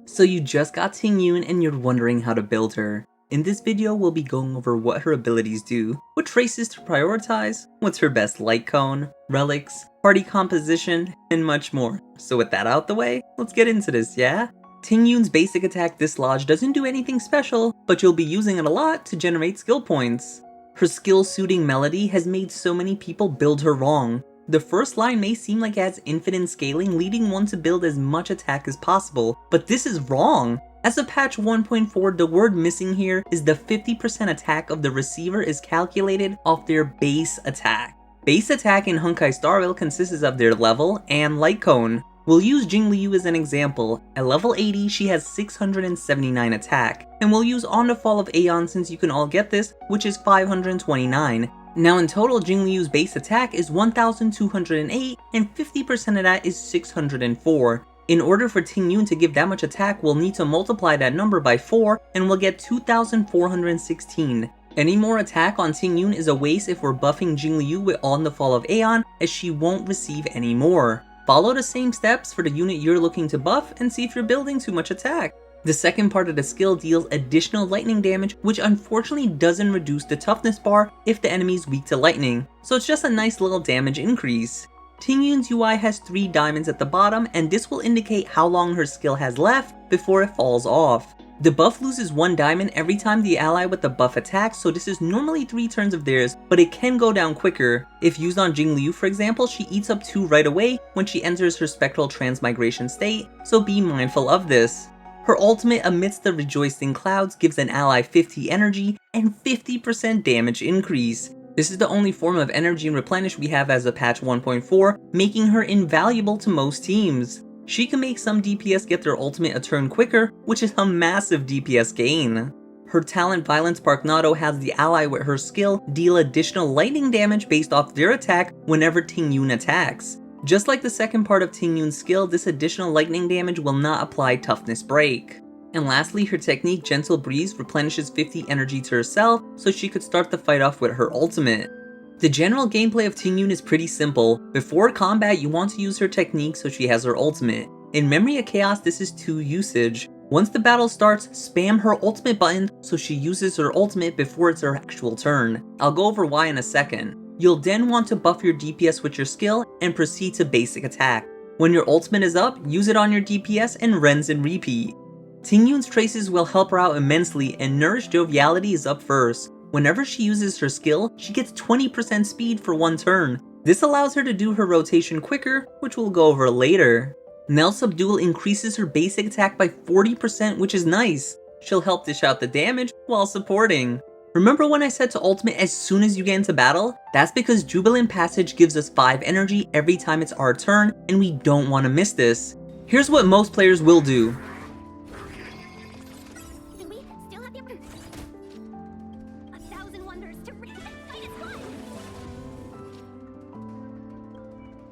So you just got Tingyun and you're wondering how to build her. In this video, we'll be going over what her abilities do, what traces to prioritize, what's her best light cone, relics, party composition, and much more. So with that out the way, let's get into this, yeah? Tingyun's basic attack Dislodge doesn't do anything special, but you'll be using it a lot to generate skill points. Her skill-suiting melody has made so many people build her wrong. The first line may seem like it has infinite scaling, leading one to build as much attack as possible, but this is wrong! As of patch 1.4, the word missing here is the 50% attack of the receiver is calculated off their base attack. Base attack in Honkai Star Rail consists of their level and light cone. We'll use Jingliu as an example. At level 80, she has 679 attack, and we'll use On the Fall of Aeon since you can all get this, which is 529. Now in total, Jingliu's base attack is 1208, and 50% of that is 604. In order for Tingyun to give that much attack, we'll need to multiply that number by 4, and we'll get 2416. Any more attack on Tingyun is a waste if we're buffing Jingliu with On the Fall of Aeon, as she won't receive any more. Follow the same steps for the unit you're looking to buff and see if you're building too much attack. The second part of the skill deals additional lightning damage, which unfortunately doesn't reduce the toughness bar if the enemy is weak to lightning, so it's just a nice little damage increase. Tingyun's UI has 3 diamonds at the bottom, and this will indicate how long her skill has left before it falls off. The buff loses 1 diamond every time the ally with the buff attacks, so this is normally 3 turns of theirs, but it can go down quicker. If used on Jingliu, for example, she eats up 2 right away when she enters her spectral transmigration state, so be mindful of this. Her ultimate amidst the rejoicing clouds gives an ally 50 energy and 50% damage increase. This is the only form of energy replenish we have as of patch 1.4, making her invaluable to most teams. She can make some DPS get their ultimate a turn quicker, which is a massive DPS gain. Her talent Violent Sparknado has the ally with her skill deal additional lightning damage based off their attack whenever Tingyun attacks. Just like the second part of Tingyun's skill, this additional lightning damage will not apply Toughness Break. And lastly, her technique Gentle Breeze replenishes 50 energy to herself, so she could start the fight off with her ultimate. The general gameplay of Tingyun is pretty simple. Before combat, you want to use her technique so she has her ultimate. In Memory of Chaos, this is 2 usage. Once the battle starts, spam her ultimate button so she uses her ultimate before it's her actual turn. I'll go over why in a second. You'll then want to buff your DPS with your skill and proceed to basic attack. When your ultimate is up, use it on your DPS and rinse and repeat. Tingyun's traces will help her out immensely, and Nourish Joviality is up first. Whenever she uses her skill, she gets 20% speed for 1 turn. This allows her to do her rotation quicker, which we'll go over later. Nell Subdual increases her basic attack by 40%, which is nice. She'll help dish out the damage while supporting. Remember when I said to ultimate as soon as you get into battle? That's because Jubilant Passage gives us 5 energy every time it's our turn, and we don't want to miss this. Here's what most players will do.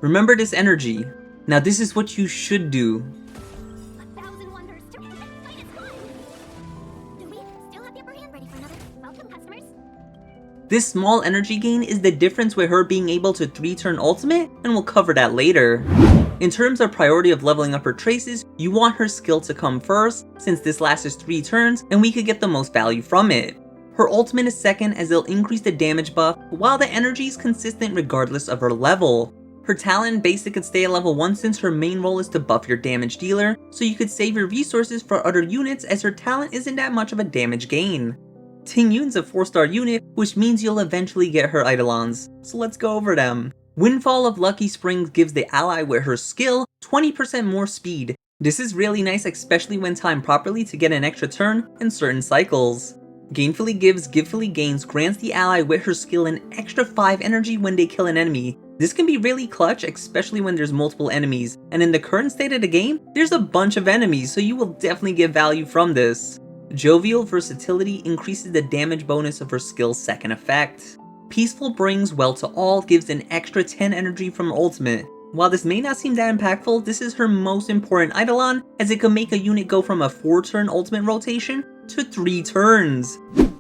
Remember this energy. Now this is what you should do. This small energy gain is the difference with her being able to 3-turn ultimate, and we'll cover that later. In terms of priority of leveling up her traces, you want her skill to come first, since this lasts 3 turns and we could get the most value from it. Her ultimate is second as it'll increase the damage buff, while the energy is consistent regardless of her level. Her talent basic could stay at level 1 since her main role is to buff your damage dealer, so you could save your resources for other units as her talent isn't that much of a damage gain. Tingyun's a 4-star unit, which means you'll eventually get her Eidolons, so let's go over them. Windfall of Lucky Springs gives the ally with her skill 20% more speed. This is really nice, especially when timed properly to get an extra turn in certain cycles. Gainfully Gives Givefully Gains grants the ally with her skill an extra 5 energy when they kill an enemy. This can be really clutch, especially when there's multiple enemies, and in the current state of the game, there's a bunch of enemies, so you will definitely get value from this. Jovial Versatility increases the damage bonus of her skill's second effect. Peaceful Brings Well to All gives an extra 10 energy from her ultimate. While this may not seem that impactful, this is her most important Eidolon, as it can make a unit go from a 4-turn ultimate rotation to 3 turns.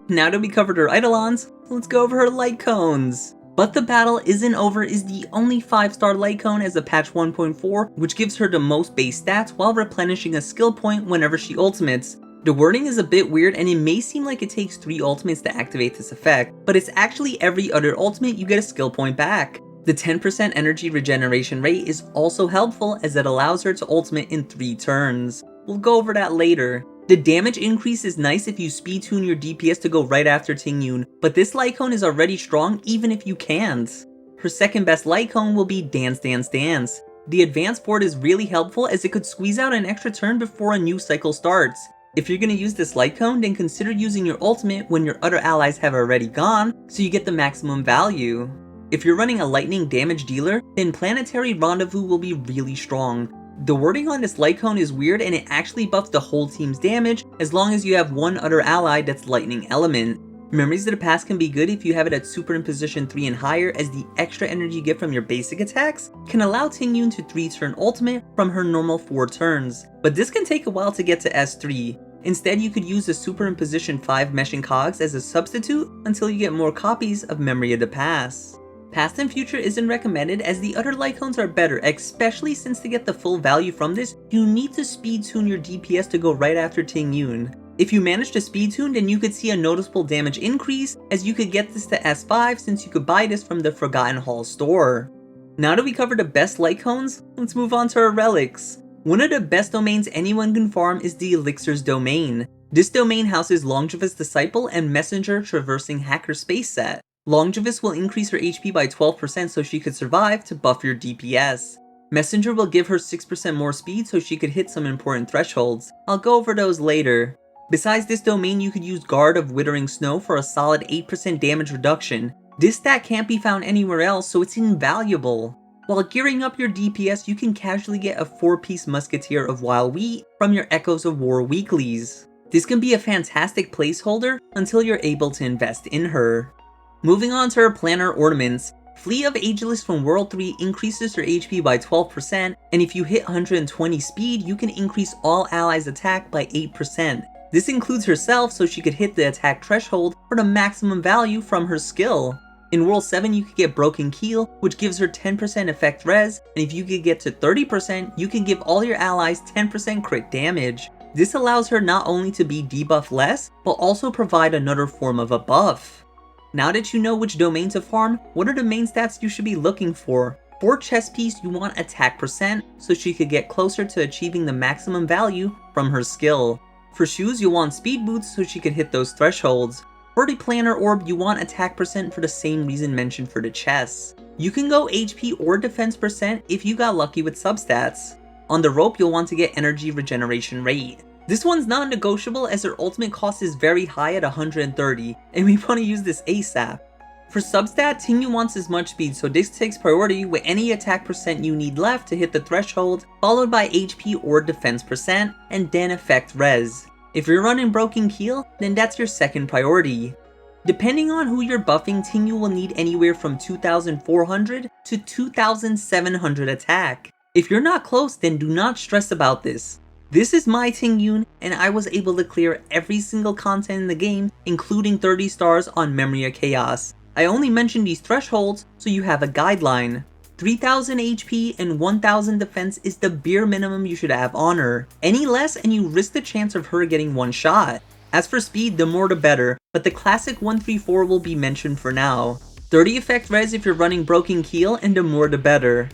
Now that we covered her Eidolons, let's go over her light cones. But the battle isn't over is the only 5-star light cone as a patch 1.4, which gives her the most base stats while replenishing a skill point whenever she ultimates. The wording is a bit weird and it may seem like it takes 3 ultimates to activate this effect, but it's actually every other ultimate you get a skill point back. The 10% energy regeneration rate is also helpful as it allows her to ultimate in 3 turns. We'll go over that later. The damage increase is nice if you speed tune your DPS to go right after Tingyun, but this light cone is already strong even if you can't. Her second best light cone will be Dance Dance Dance. The advanced board is really helpful as it could squeeze out an extra turn before a new cycle starts. If you're gonna use this light cone, then consider using your ultimate when your other allies have already gone, so you get the maximum value. If you're running a lightning damage dealer, then Planetary Rendezvous will be really strong. The wording on this light cone is weird and it actually buffs the whole team's damage as long as you have one other ally that's lightning element. Memories of the Past can be good if you have it at superimposition 3 and higher, as the extra energy you get from your basic attacks can allow Tingyun to 3-turn ultimate from her normal 4 turns, but this can take a while to get to S3. Instead, you could use the superimposition 5 meshing cogs as a substitute until you get more copies of Memory of the Past. Past and Future isn't recommended as the other light cones are better, especially since to get the full value from this, you need to speed tune your DPS to go right after Tingyun. If you manage to speed tune, then you could see a noticeable damage increase, as you could get this to S5 since you could buy this from the Forgotten Hall store. Now that we covered the best light cones, let's move on to our relics. One of the best domains anyone can farm is the Elixir's domain. This domain houses Longevous Disciple and Messenger Traversing Hacker Space Set. Longevous will increase her HP by 12% so she could survive to buff your DPS. Messenger will give her 6% more speed so she could hit some important thresholds. I'll go over those later. Besides this domain, you could use Guard of Withering Snow for a solid 8% damage reduction. This stat can't be found anywhere else, so it's invaluable. While gearing up your DPS, you can casually get a 4-piece Musketeer of Wild Wheat from your Echoes of War weeklies. This can be a fantastic placeholder until you're able to invest in her. Moving on to her planar ornaments, Fleet of Ageless from World 3 increases her HP by 12%, and if you hit 120 speed, you can increase all allies' attack by 8%. This includes herself so she could hit the attack threshold for the maximum value from her skill. In World 7 you could get Broken Keel, which gives her 10% effect res, and if you could get to 30%, you can give all your allies 10% crit damage. This allows her not only to be debuffed less, but also provide another form of a buff. Now that you know which domain to farm, what are the main stats you should be looking for? For chest piece, you want attack percent, so she could get closer to achieving the maximum value from her skill. For shoes, you want speed boots so she could hit those thresholds. For the planar orb, you want attack percent for the same reason mentioned for the chests. You can go HP or defense percent if you got lucky with substats. On the rope, you'll want to get energy regeneration rate. This one's non-negotiable as her ultimate cost is very high at 130, and we want to use this ASAP. For substat, Tingyun wants as much speed, so this takes priority with any attack percent you need left to hit the threshold, followed by HP or defense percent, and then effect res. If you're running Broken Keel, then that's your second priority. Depending on who you're buffing, Tingyun will need anywhere from 2,400 to 2,700 attack. If you're not close, then do not stress about this. This is my Tingyun, and I was able to clear every single content in the game, including 30 stars on Memory of Chaos. I only mentioned these thresholds so you have a guideline. 3000 HP and 1000 defense is the bare minimum you should have on her. Any less and you risk the chance of her getting one shot. As for speed, the more the better, but the classic 134 will be mentioned for now. 30 effect res if you're running Broken Keel, and the more the better.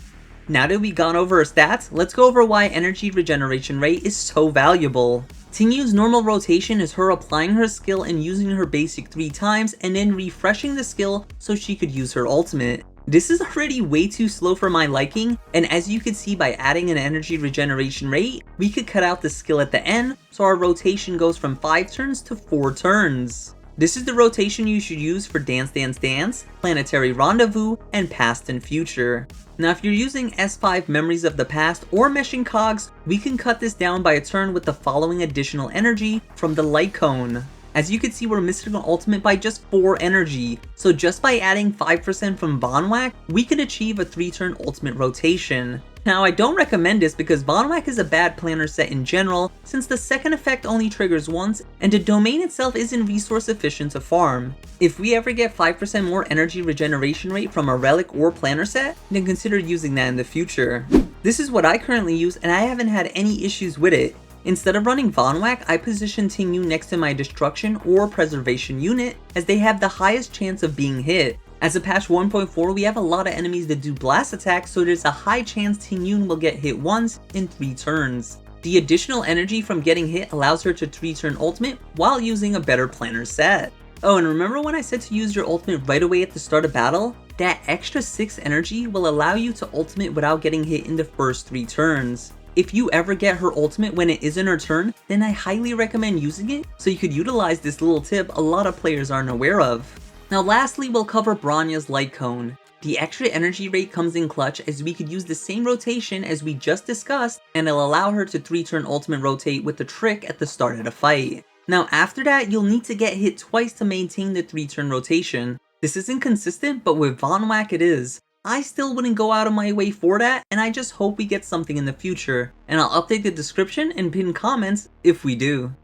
Now that we've gone over her stats, let's go over why Energy Regeneration Rate is so valuable. Tingyun's normal rotation is her applying her skill and using her basic 3 times and then refreshing the skill so she could use her ultimate. This is already way too slow for my liking, and as you could see by adding an Energy Regeneration Rate, we could cut out the skill at the end so our rotation goes from 5 turns to 4 turns. This is the rotation you should use for Dance Dance Dance, Planetary Rendezvous, and Past and Future. Now if you're using S5 Memories of the Past or Meshing Cogs, we can cut this down by a turn with the following additional energy from the Light Cone. As you can see, we're missing an ultimate by just 4 energy, so just by adding 5% from Vonwhack, we could achieve a 3-turn ultimate rotation. Now, I don't recommend this because Vonwhack is a bad planner set in general, since the second effect only triggers once, and the domain itself isn't resource efficient to farm. If we ever get 5% more energy regeneration rate from a relic or planner set, then consider using that in the future. This is what I currently use, and I haven't had any issues with it. Instead of running Vonwhack, I position Tingyun next to my destruction or preservation unit, as they have the highest chance of being hit. As of patch 1.4, we have a lot of enemies that do blast attacks, so there's a high chance Tingyun will get hit once in 3 turns. The additional energy from getting hit allows her to 3-turn ultimate while using a better planner set. Oh, and remember when I said to use your ultimate right away at the start of battle? That extra 6 energy will allow you to ultimate without getting hit in the first 3 turns. If you ever get her ultimate when it isn't her turn, then I highly recommend using it, so you could utilize this little tip a lot of players aren't aware of. Now lastly, we'll cover Bronya's Light Cone. The extra energy rate comes in clutch, as we could use the same rotation as we just discussed, and it'll allow her to 3-turn ultimate rotate with the trick at the start of the fight. Now after that, you'll need to get hit twice to maintain the 3-turn rotation. This isn't consistent, but with Vonwhack it is. I still wouldn't go out of my way for that, and I just hope we get something in the future, and I'll update the description and pin comments if we do.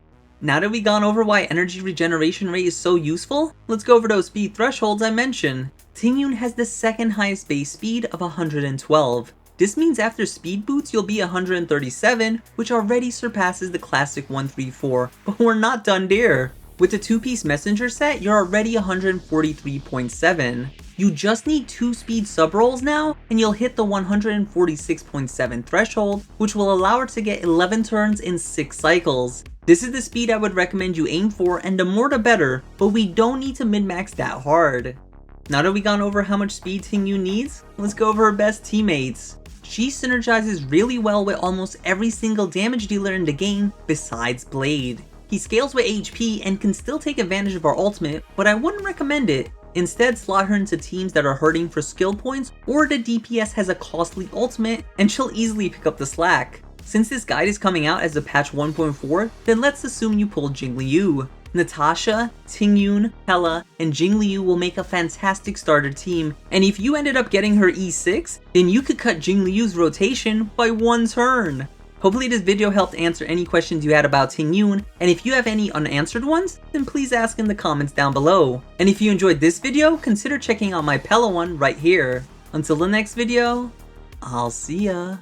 Now that we've gone over why energy regeneration rate is so useful, let's go over those speed thresholds I mentioned. Tingyun has the second highest base speed of 112. This means after speed boots you'll be 137, which already surpasses the classic 134, but we're not done there. With the 2-piece messenger set, you're already 143.7. You just need 2 speed sub-rolls now, and you'll hit the 146.7 threshold, which will allow her to get 11 turns in 6 cycles. This is the speed I would recommend you aim for, and the more the better, but we don't need to min-max that hard. Now that we've gone over how much speed Tingyun needs, let's go over her best teammates. She synergizes really well with almost every single damage dealer in the game besides Blade. He scales with HP and can still take advantage of our ultimate, but I wouldn't recommend it. Instead, slot her into teams that are hurting for skill points, or the DPS has a costly ultimate, and she'll easily pick up the slack. Since this guide is coming out as a patch 1.4, then let's assume you pull Jingliu. Natasha, Tingyun, Hela, and Jingliu will make a fantastic starter team, and if you ended up getting her E6, then you could cut Jingliu's rotation by 1 turn. Hopefully this video helped answer any questions you had about Tingyun, and if you have any unanswered ones, then please ask in the comments down below. And if you enjoyed this video, consider checking out my Pella one right here. Until the next video, I'll see ya.